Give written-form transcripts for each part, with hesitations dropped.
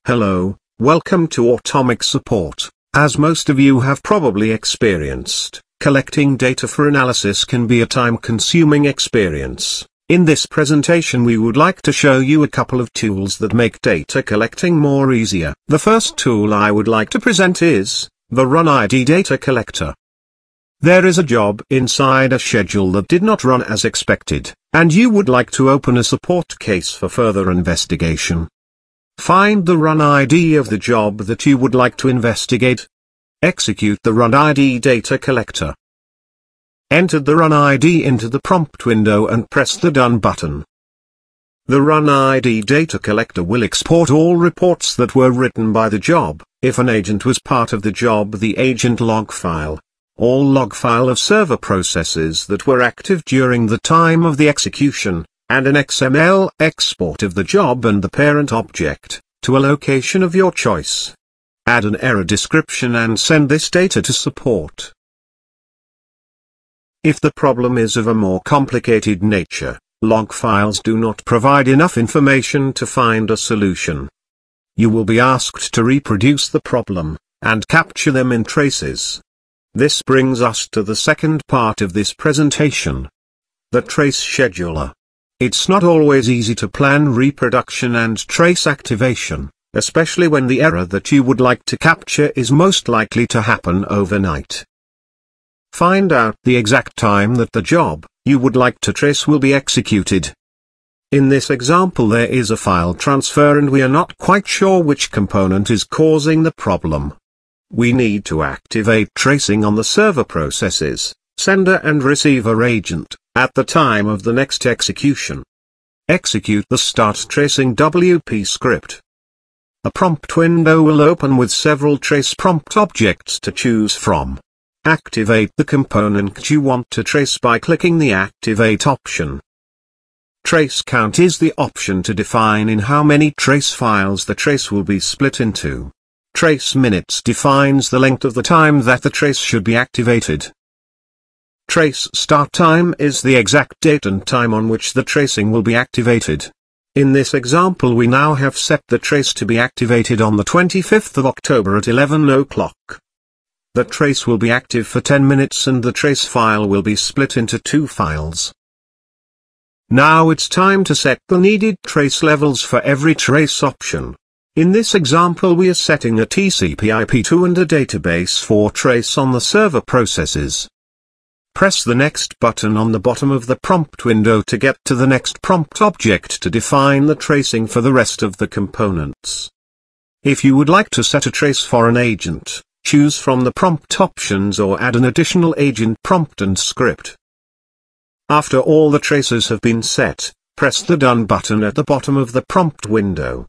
Hello, welcome to Automic support. As most of you have probably experienced, collecting data for analysis can be a time-consuming experience. In this presentation we would like to show you a couple of tools that make data collecting more easier. The first tool I would like to present is the Run ID Data Collector. There is a job inside a schedule that did not run as expected, and you would like to open a support case for further investigation. Find the run ID of the job that you would like to investigate. Execute the Run ID Data Collector. Enter the Run ID into the prompt window and press the Done button. The Run ID Data Collector will export all reports that were written by the job. If an agent was part of the job, the agent log file, all log file of server processes that were active during the time of the execution, and an XML export of the job and the parent object, to a location of your choice. Add an error description and send this data to support. If the problem is of a more complicated nature, log files do not provide enough information to find a solution. You will be asked to reproduce the problem, and capture them in traces. This brings us to the second part of this presentation. The trace scheduler. It's not always easy to plan reproduction and trace activation, especially when the error that you would like to capture is most likely to happen overnight. Find out the exact time that the job you would like to trace will be executed. In this example there is a file transfer and we are not quite sure which component is causing the problem. We need to activate tracing on the server processes, sender and receiver agent, at the time of the next execution. Execute the Start Tracing WP script. A prompt window will open with several trace prompt objects to choose from. Activate the component you want to trace by clicking the Activate option. Trace count is the option to define in how many trace files the trace will be split into. Trace minutes defines the length of the time that the trace should be activated. Trace start time is the exact date and time on which the tracing will be activated. In this example we now have set the trace to be activated on the 25th of October at 11 o'clock. The trace will be active for 10 minutes and the trace file will be split into two files. Now it's time to set the needed trace levels for every trace option. In this example we are setting a TCP/IP2 and a database for trace on the server processes. Press the Next button on the bottom of the prompt window to get to the next prompt object to define the tracing for the rest of the components. If you would like to set a trace for an agent, choose from the prompt options or add an additional agent prompt and script. After all the traces have been set, press the Done button at the bottom of the prompt window.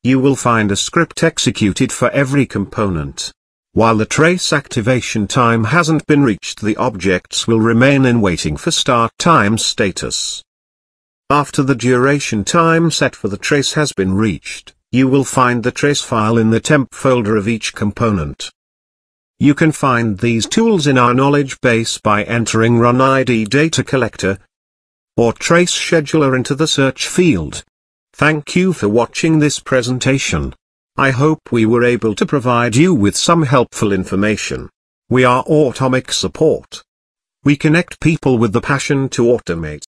You will find a script executed for every component. While the trace activation time hasn't been reached, the objects will remain in waiting for start time status. After the duration time set for the trace has been reached, you will find the trace file in the temp folder of each component. You can find these tools in our knowledge base by entering Run ID Data Collector or Trace Scheduler into the search field. Thank you for watching this presentation. I hope we were able to provide you with some helpful information. We are Automic support. We connect people with the passion to automate.